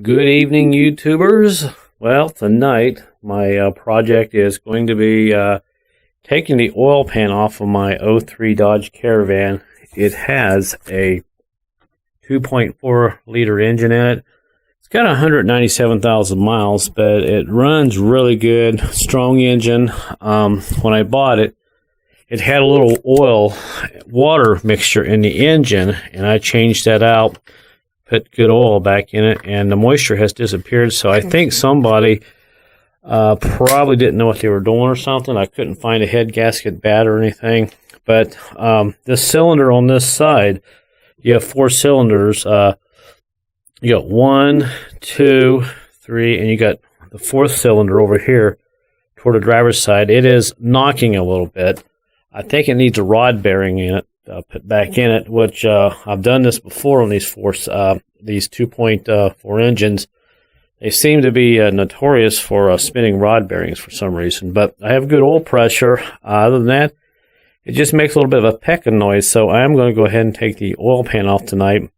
Good evening, YouTubers. Well, tonight my project is going to be taking the oil pan off of my '03 Dodge Caravan. It has a 2.4 liter engine in it. It's got 197,000 miles, but it runs really good. Strong engine. When I bought it, it had a little water mixture in the engine, and I changed that out. Put good oil back in it, and the moisture has disappeared. So I think somebody probably didn't know what they were doing or something. I couldn't find a head gasket bad or anything. But the cylinder on this side, you have 4 cylinders. You got 1, 2, 3, and you got the 4th cylinder over here toward the driver's side. It is knocking a little bit. I think it needs a rod bearing in it. Put back in it, which I've done this before on these 2.4 engines. They seem to be notorious for spinning rod bearings for some reason, but I have good oil pressure. Other than that, it just makes a little bit of a pecking noise, so I am going to go ahead and take the oil pan off tonight,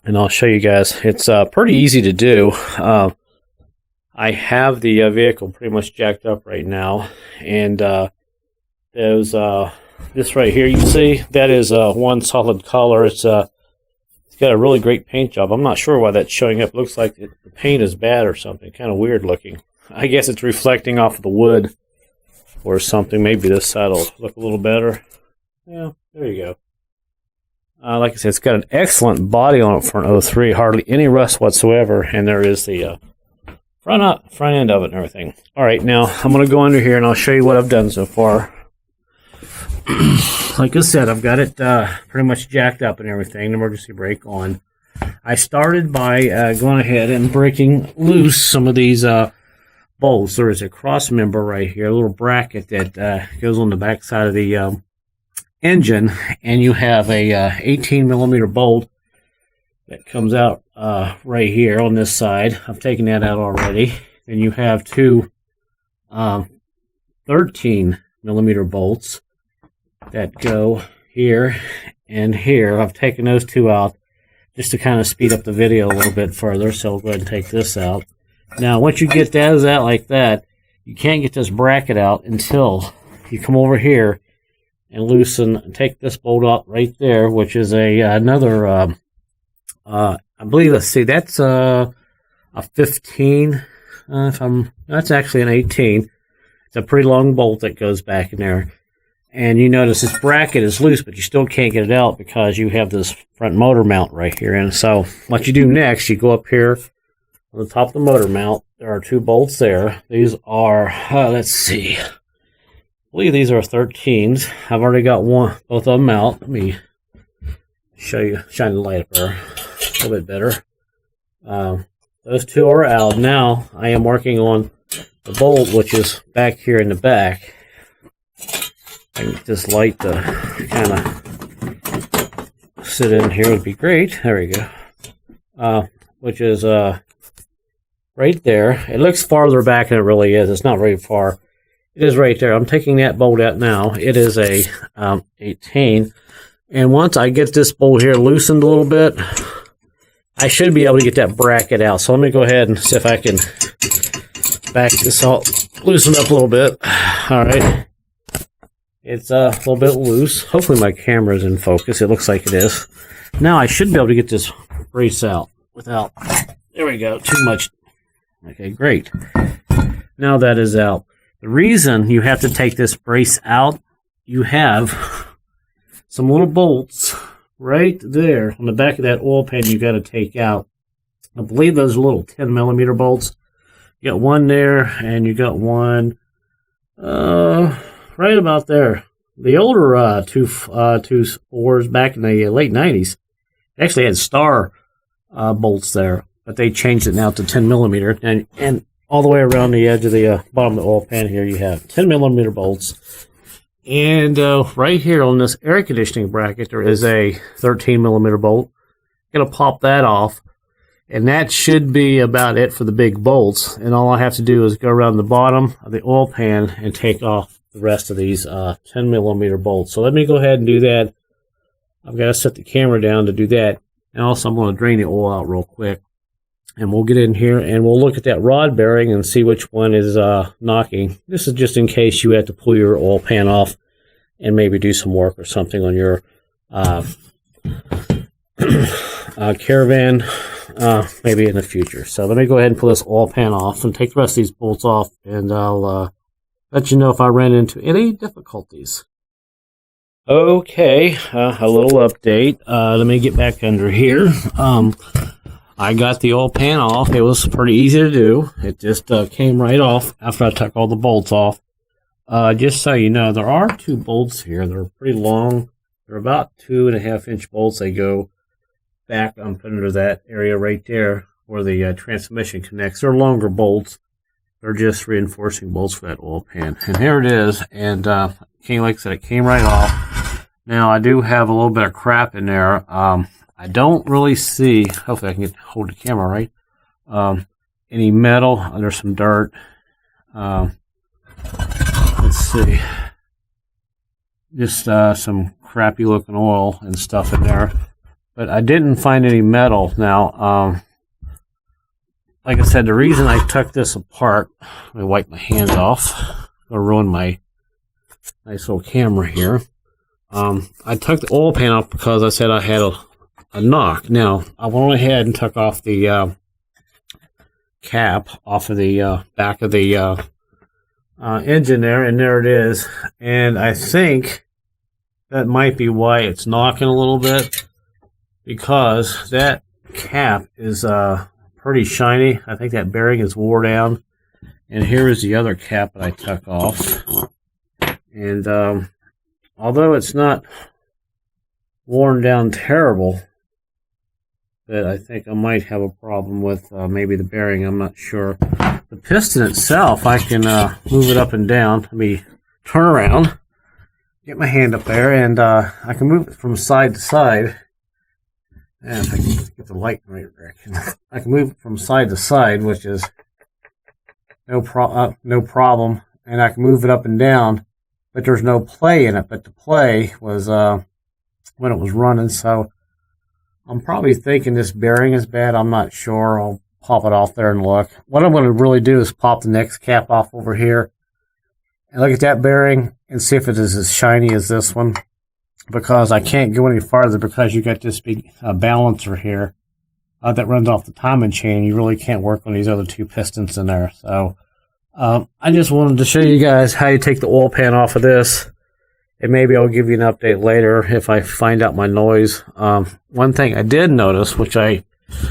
and I'll show you guys. It's pretty easy to do. I have the vehicle pretty much jacked up right now, and there's this right here, you see, that is one solid color. It's got a really great paint job. I'm not sure why that's showing up. It looks like the paint is bad or something. Kind of weird looking. I guess it's reflecting off of the wood or something. Maybe this side will look a little better. Yeah, there you go. Like I said, it's got an excellent body on it for an '03. Hardly any rust whatsoever. And there is the front end of it and everything. All right, now I'm going to go under here and I'll show you what I've done so far. Like I said, I've got it pretty much jacked up and everything, the emergency brake on. I started by going ahead and breaking loose some of these bolts. There is a cross member right here, a little bracket that goes on the back side of the engine, and you have a 18 millimeter bolt that comes out right here on this side. I've taken that out already. And you have 2 13 millimeter bolts that go here and here. I've taken those 2 out just to kind of speed up the video a little bit further, so I'll go ahead and take this out. Now, once you get those out like that, you can't get this bracket out until you come over here and loosen and take this bolt out right there, which is another, I believe, let's see, that's a 15, that's actually an 18. It's a pretty long bolt that goes back in there. And you notice this bracket is loose, but you still can't get it out because you have this front motor mount right here. And so what you do next, you go up here on the top of the motor mount. There are 2 bolts there. These are, let's see, I believe these are 13s. I've already got both of them out. Let me show you, shine the light up there a little bit better. Those 2 are out. Now I am working on the bolt, which is back here in the back. I can get this light to kind of sit in here would be great. There we go. Which is right there. It looks farther back than it really is. It's not very far. It is right there. I'm taking that bolt out now. It is a 18. And once I get this bolt here loosened a little bit, I should be able to get that bracket out. So let me go ahead and see if I can back this all, loosen up a little bit. All right. It's a little bit loose. Hopefully my camera is in focus. It looks like it is. Now I should be able to get this brace out without, there we go, too much. Okay, great. Now that is out. The reason you have to take this brace out, you have some little bolts right there on the back of that oil pan you got to take out. I believe those are little 10 millimeter bolts. You got one there, and you got one right about there. The older two fours back in the late 90s actually had star bolts there, but they changed it now to 10 millimeter. And all the way around the edge of the bottom of the oil pan here, you have 10 millimeter bolts. And right here on this air conditioning bracket, there is a 13 millimeter bolt. I'm going to pop that off. And that should be about it for the big bolts. And all I have to do is go around the bottom of the oil pan and take off the rest of these 10 millimeter bolts. So let me go ahead and do that. I've got to set the camera down to do that. And also I'm going to drain the oil out real quick. And we'll get in here and we'll look at that rod bearing and see which one is knocking. This is just in case you have to pull your oil pan off and maybe do some work or something on your Caravan, maybe in the future. So let me go ahead and pull this oil pan off and take the rest of these bolts off, and I'll let you know if I ran into any difficulties. Okay, a little update. Let me get back under here. I got the oil pan off. It was pretty easy to do. It just came right off after I took all the bolts off. Just so you know, there are 2 bolts here. They're pretty long. They're about 2.5-inch bolts. They go back up under that area right there where the transmission connects. They're longer bolts. They're just reinforcing bolts for that oil pan. And here it is. And like I said, it came right off. Now, I do have a little bit of crap in there. I don't really see, hopefully I can hold the camera right, any metal. There's some dirt. Let's see. Just some crappy looking oil and stuff in there. But I didn't find any metal. Now, like I said, the reason I took this apart, let me wipe my hands off. I'm going to ruin my nice little camera here. I took the oil pan off because I said I had a knock. Now, I went ahead and took off the cap off of the back of the engine there, and there it is. And I think that might be why it's knocking a little bit, because that cap is pretty shiny. I think that bearing is wore down. And here is the other cap that I took off. And although it's not worn down terrible, but I think I might have a problem with maybe the bearing. I'm not sure. The piston itself, I can move it up and down. Let me turn around, get my hand up there, and I can move it from side to side. And if I can get the light in the right direction, I can move it from side to side, which is no problem. And I can move it up and down, but there's no play in it. But the play was when it was running. So I'm probably thinking this bearing is bad. I'm not sure. I'll pop it off there and look. What I'm going to really do is pop the next cap off over here and look at that bearing and see if it is as shiny as this one. Because I can't go any farther because you got this big balancer here that runs off the timing chain. You really can't work on these other 2 pistons in there. So I just wanted to show you guys how you take the oil pan off of this. And maybe I'll give you an update later if I find out my noise. One thing I did notice, which I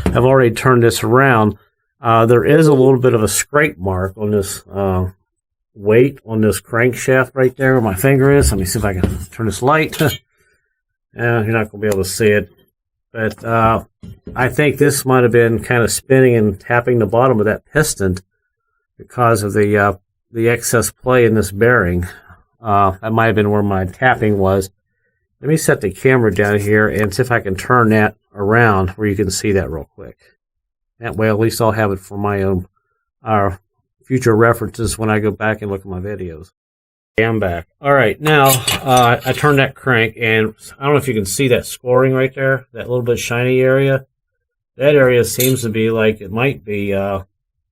have already turned this around, there is a little bit of a scrape mark on this weight on this crankshaft right there where my finger is. Let me see if I can turn this light. You're not going to be able to see it. But I think this might have been kind of spinning and tapping the bottom of that piston because of the excess play in this bearing. That might have been where my tapping was. Let me set the camera down here and see if I can turn that around where you can see that real quick. That way at least I'll have it for my own future references when I go back and look at my videos. I'm back. Alright, now I turned that crank, and I don't know if you can see that scoring right there, that little bit shiny area. That area seems to be like it might be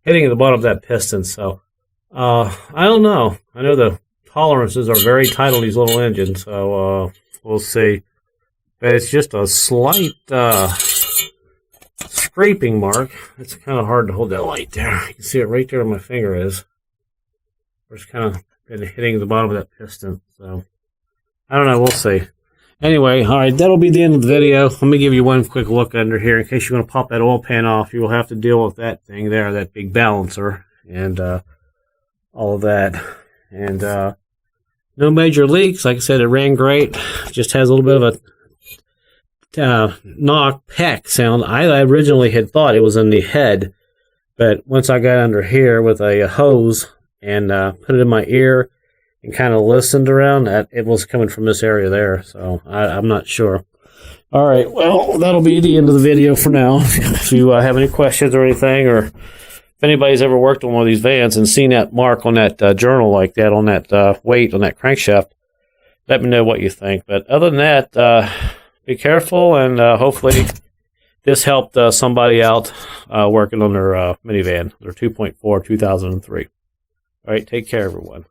hitting the bottom of that piston. So I don't know. I know the tolerances are very tight on these little engines, so we'll see. But it's just a slight scraping mark. It's kind of hard to hold that light there. You can see it right there where my finger is. It's kind of been hitting the bottom of that piston. So I don't know. We'll see. Anyway, all right, that'll be the end of the video. Let me give you one quick look under here. In case you want to pop that oil pan off, you will have to deal with that thing there, that big balancer, and all of that. And no major leaks. Like I said, it ran great. Just has a little bit of a knock, peck sound. I originally had thought it was in the head, but once I got under here with a hose and put it in my ear and kind of listened around, that it was coming from this area there. So I'm not sure. All right, well, that'll be the end of the video for now. If you have any questions or anything, or if anybody's ever worked on one of these vans and seen that mark on that journal like that, on that weight, on that crankshaft, let me know what you think. But other than that, be careful, and hopefully this helped somebody out working on their minivan, their 2.4 2003. All right, take care, everyone.